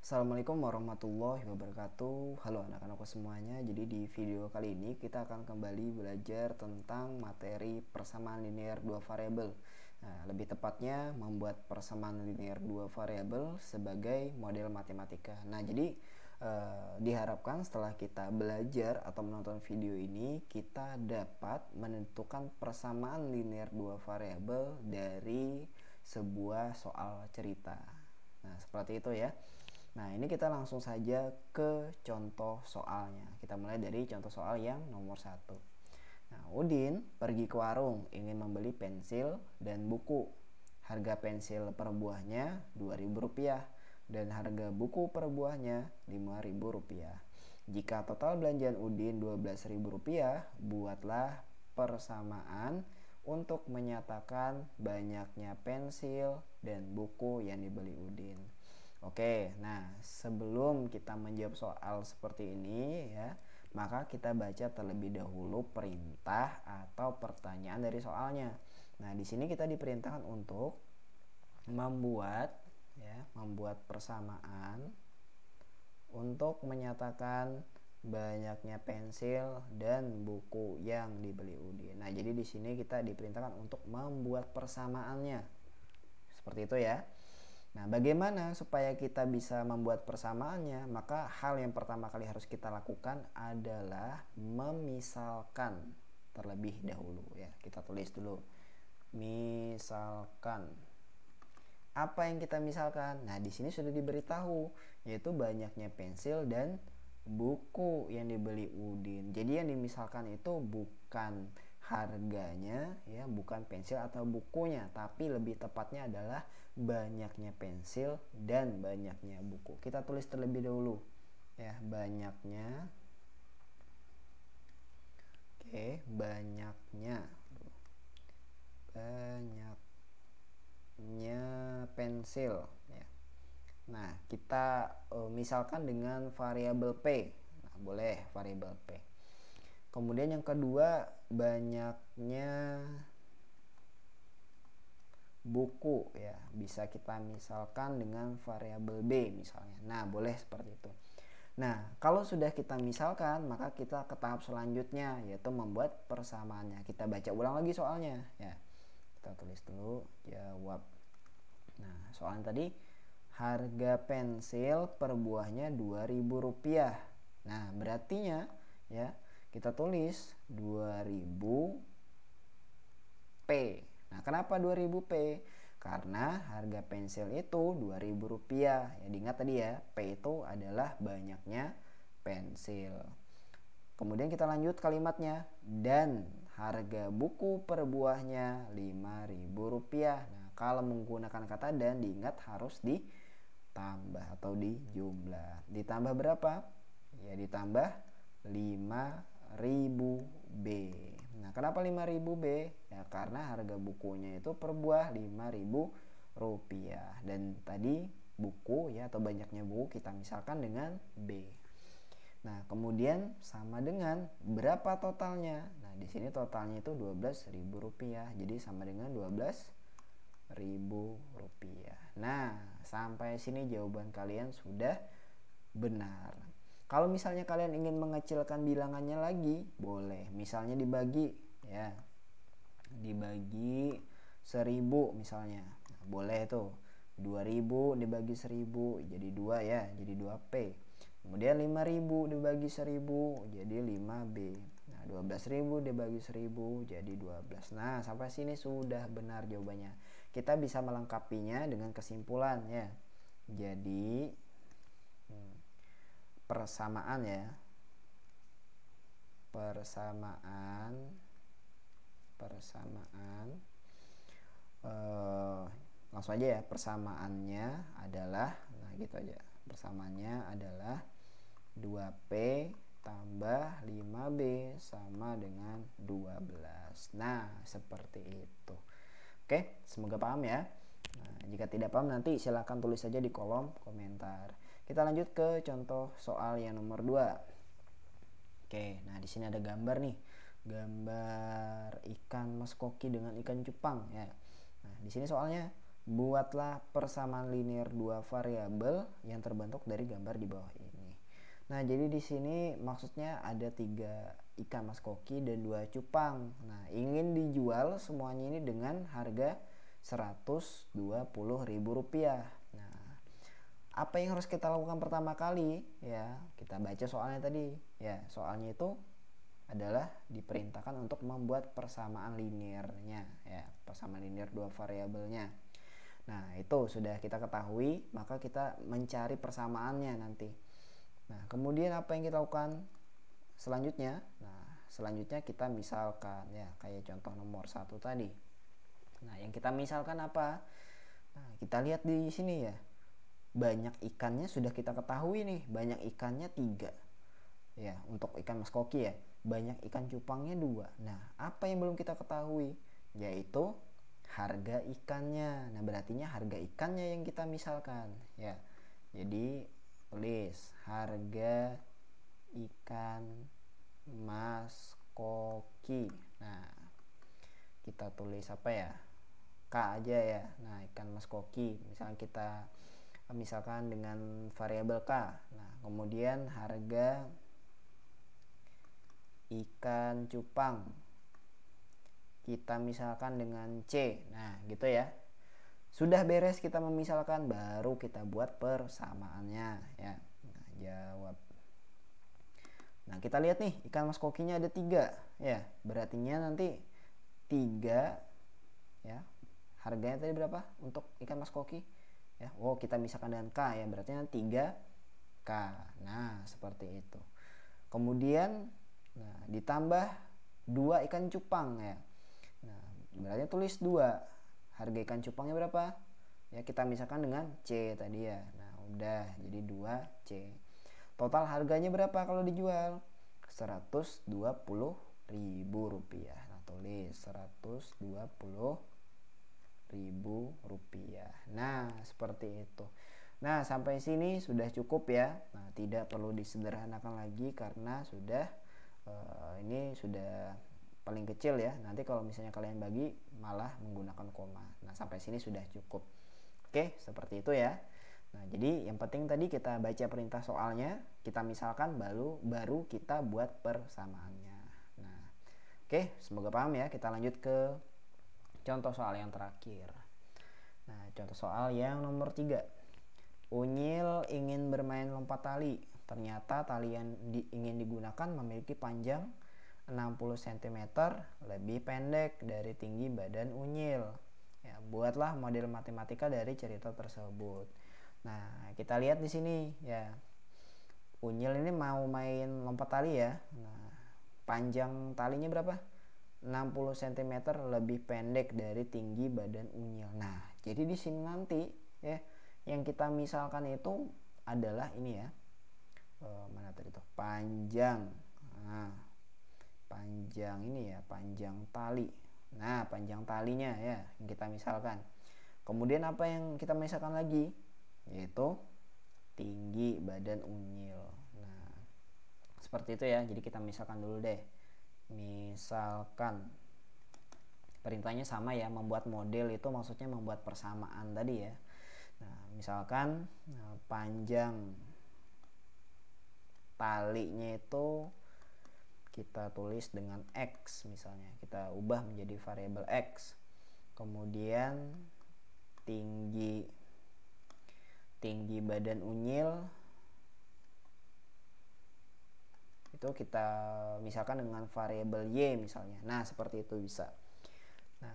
Assalamualaikum warahmatullahi wabarakatuh. Halo anak-anakku semuanya. Jadi di video kali ini kita akan kembali belajar tentang materi persamaan linear dua variabel. Nah, lebih tepatnya membuat persamaan linear dua variabel sebagai model matematika. Nah, jadi diharapkan setelah kita belajar atau menonton video ini kita dapat menentukan persamaan linear dua variabel dari sebuah soal cerita. Nah, seperti itu ya. Nah, ini kita langsung saja ke contoh soalnya. Kita mulai dari contoh soal yang nomor 1. Nah, Udin pergi ke warung ingin membeli pensil dan buku. Harga pensil per buahnya Rp2.000 dan harga buku per buahnya Rp5.000. Jika total belanjaan Udin Rp12.000, buatlah persamaan untuk menyatakan banyaknya pensil dan buku yang dibeli Udin. Oke, nah sebelum kita menjawab soal seperti ini ya, maka kita baca terlebih dahulu perintah atau pertanyaan dari soalnya. Nah, di sini kita diperintahkan untuk membuat persamaan untuk menyatakan banyaknya pensil dan buku yang dibeli Udin. Nah, jadi di sini kita diperintahkan untuk membuat persamaannya. Seperti itu ya. Nah, bagaimana supaya kita bisa membuat persamaannya? Maka hal yang pertama kali harus kita lakukan adalah memisalkan terlebih dahulu ya. Kita tulis dulu. Misalkan. Apa yang kita misalkan? Nah, di sini sudah diberitahu yaitu banyaknya pensil dan buku yang dibeli Udin. Jadi yang dimisalkan itu bukan harganya ya, bukan pensil atau bukunya, tapi lebih tepatnya adalah banyaknya pensil dan banyaknya buku. Kita tulis terlebih dahulu ya, banyaknya. Oke, banyaknya pensil ya. Nah, kita misalkan dengan variabel P. Nah, boleh variabel P. Kemudian yang kedua, banyaknya buku ya, bisa kita misalkan dengan variabel B misalnya. Nah, boleh seperti itu. Nah, kalau sudah kita misalkan, maka kita ke tahap selanjutnya yaitu membuat persamaannya. Kita baca ulang lagi soalnya ya. Kita tulis dulu jawab. Nah, soalnya tadi harga pensil per buahnya Rp2.000. Nah, berartinya ya kita tulis 2000 P. Nah, kenapa 2000 P? Karena harga pensil itu Rp2.000. Ya, diingat tadi ya, P itu adalah banyaknya pensil. Kemudian kita lanjut kalimatnya, dan harga buku per buahnya Rp5.000. Nah, kalau menggunakan kata dan, diingat harus ditambah atau dijumlah. Ditambah berapa? Ya, ditambah 5.000 B. Nah, kenapa 5.000 B? Ya, karena harga bukunya itu per buah Rp5.000. Dan tadi buku ya, atau banyaknya buku kita misalkan dengan B. Nah, kemudian sama dengan berapa totalnya? Nah, di sini totalnya itu Rp12.000. Jadi sama dengan Rp12.000. Nah, sampai sini jawaban kalian sudah benar. Kalau misalnya kalian ingin mengecilkan bilangannya lagi, boleh. Misalnya dibagi ya. Dibagi 1000 misalnya. Nah, boleh tuh. 2000 dibagi 1000 jadi 2 ya, jadi 2P. Kemudian 5000 dibagi 1000 jadi 5B. Nah, 12.000 dibagi 1000 jadi 12. Nah, sampai sini sudah benar jawabannya. Kita bisa melengkapinya dengan kesimpulan ya. Jadi persamaan ya. Persamaan langsung aja ya, persamaannya adalah, nah gitu aja, persamaannya adalah 2P tambah 5B sama dengan 12. Nah, seperti itu. Oke, semoga paham ya. Nah, jika tidak paham nanti silahkan tulis saja di kolom komentar. Kita lanjut ke contoh soal yang nomor 2. Oke, nah di sini ada gambar nih. Gambar ikan mas koki dengan ikan cupang ya. Nah, di sini soalnya buatlah persamaan linear dua variabel yang terbentuk dari gambar di bawah ini. Nah, jadi di sini maksudnya ada 3 ikan mas koki dan 2 cupang. Nah, ingin dijual semuanya ini dengan harga Rp120.000. Nah, apa yang harus kita lakukan pertama kali? Ya, kita baca soalnya tadi. Ya, soalnya itu adalah diperintahkan untuk membuat persamaan linearnya, ya, persamaan linear dua variabelnya. Nah, itu sudah kita ketahui, maka kita mencari persamaannya nanti. Nah, kemudian apa yang kita lakukan selanjutnya? Nah, selanjutnya kita misalkan, ya, kayak contoh nomor 1 tadi. Nah, yang kita misalkan apa? Nah, kita lihat di sini ya. Banyak ikannya sudah kita ketahui nih, banyak ikannya 3. Ya, untuk ikan mas koki ya. Banyak ikan cupangnya 2. Nah, apa yang belum kita ketahui? Yaitu harga ikannya. Nah, berartinya harga ikannya yang kita misalkan, ya. Jadi tulis harga ikan mas koki. Nah, kita tulis apa ya? K aja ya. Nah, ikan mas koki. Misalkan dengan variabel K. Nah, kemudian harga ikan cupang kita misalkan dengan C. Nah, gitu ya. Sudah beres kita memisalkan, baru kita buat persamaannya, ya. Nah, jawab. Nah, kita lihat nih, ikan mas kokinya ada 3, ya. Berartinya nanti 3, ya. Harganya tadi berapa untuk ikan mas koki? Ya, oh, kita misalkan dengan K, ya. Berarti nanti 3K. Nah, seperti itu. Kemudian, nah, ditambah 2 ikan cupang, ya. Nah, berarti tulis 2. Harga ikan cupangnya berapa? Ya, kita misalkan dengan C tadi ya. Nah, udah jadi 2C. Total harganya berapa kalau dijual? Rp120.000. Nah, tulis Rp120.000. Nah, seperti itu. Nah, sampai sini sudah cukup ya. Nah, tidak perlu disederhanakan lagi karena sudah ini sudah paling kecil ya. Nanti kalau misalnya kalian bagi malah menggunakan koma. Nah, sampai sini sudah cukup. Oke, seperti itu ya. Nah, jadi yang penting tadi kita baca perintah soalnya, kita misalkan baru kita buat persamaannya. Nah, oke, semoga paham ya. Kita lanjut ke contoh soal yang terakhir. Nah, contoh soal yang nomor 3. Unyil ingin bermain lompat tali. Ternyata tali yang ingin digunakan memiliki panjang 60 cm lebih pendek dari tinggi badan Unyil. Ya, buatlah model matematika dari cerita tersebut. Nah, kita lihat di sini ya. Unyil ini mau main lompat tali ya. Nah, panjang talinya berapa? 60 cm lebih pendek dari tinggi badan Unyil. Nah, jadi di sini nanti ya, yang kita misalkan itu adalah ini ya. Mana tadi tuh? Panjang. Nah, panjang ini ya, panjang tali. Nah, panjang talinya ya yang kita misalkan. Kemudian apa yang kita misalkan lagi? Yaitu tinggi badan Unyil. Nah, seperti itu ya. Jadi kita misalkan dulu deh. Misalkan perintahnya sama ya, membuat model itu maksudnya membuat persamaan tadi ya. Nah, misalkan panjang talinya itu kita tulis dengan X misalnya. Kita ubah menjadi variabel X. Kemudian tinggi badan Unyil itu kita misalkan dengan variabel Y misalnya. Nah, seperti itu bisa. Nah,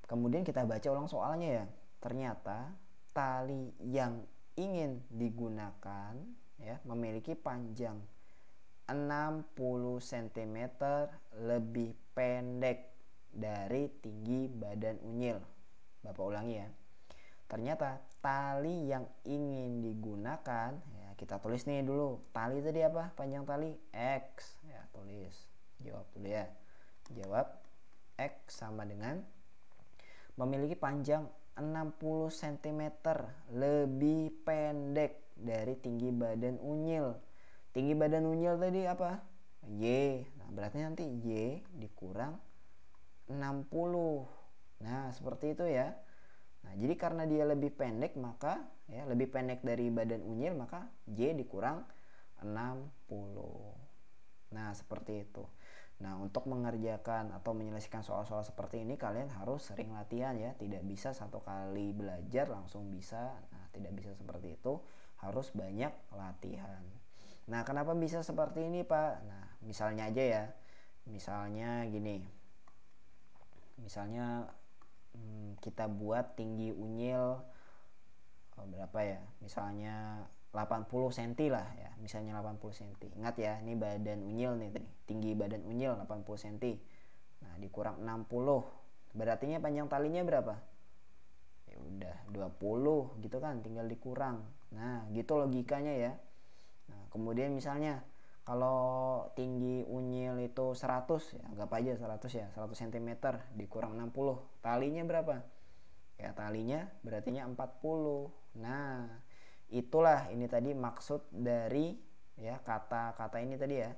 kemudian kita baca ulang soalnya ya. Ternyata tali yang ingin digunakan ya memiliki panjang 60 cm lebih pendek dari tinggi badan Unyil. Bapak ulangi ya. Ternyata tali yang ingin digunakan ya, kita tulis nih dulu. Tali tadi apa? Panjang tali X. Ya, tulis. Jawab dulu ya. Jawab X sama dengan memiliki panjang 60 cm lebih pendek dari tinggi badan Unyil. Tinggi badan Unyil tadi apa? Y. Nah, berarti nanti Y dikurang 60. Nah, seperti itu ya. Nah, jadi karena dia lebih pendek, maka ya lebih pendek dari badan unyil, maka J dikurang 60. Nah, seperti itu. Nah, untuk mengerjakan atau menyelesaikan soal-soal seperti ini kalian harus sering latihan ya. Tidak bisa satu kali belajar langsung bisa. Nah, tidak bisa seperti itu. Harus banyak latihan. Nah, kenapa bisa seperti ini, Pak? Nah, misalnya aja ya. Misalnya gini. Misalnya kita buat tinggi unyil berapa ya? Misalnya 80 cm lah ya, misalnya 80 cm. Ingat ya, ini badan unyil nih tadi. Tinggi badan unyil 80 cm. Nah, dikurang 60. Berarti panjang talinya berapa? Ya udah 20 gitu kan, tinggal dikurang. Nah, gitu logikanya ya. Nah, kemudian misalnya kalau tinggi unyil itu 100 ya, anggap aja 100 ya, 100 cm dikurang 60. Talinya berapa? Ya, talinya berarti 40. Nah, itulah ini tadi maksud dari ya kata-kata ini tadi ya.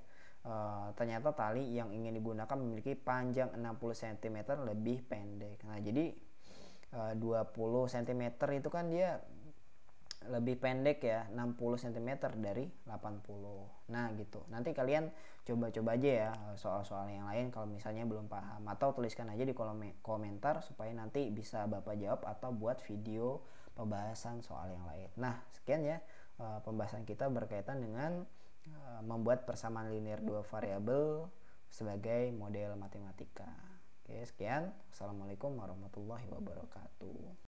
Ternyata tali yang ingin digunakan memiliki panjang 60 cm lebih pendek. Nah, jadi 20 cm itu kan dia lebih pendek ya, 60 cm dari 80. Nah, gitu. Nanti kalian coba-coba aja ya soal-soal yang lain kalau misalnya belum paham, atau tuliskan aja di kolom komentar supaya nanti bisa Bapak jawab atau buat video pembahasan soal yang lain. Nah, sekian ya pembahasan kita berkaitan dengan membuat persamaan linear dua variabel sebagai model matematika. Oke, sekian. Assalamualaikum warahmatullahi wabarakatuh.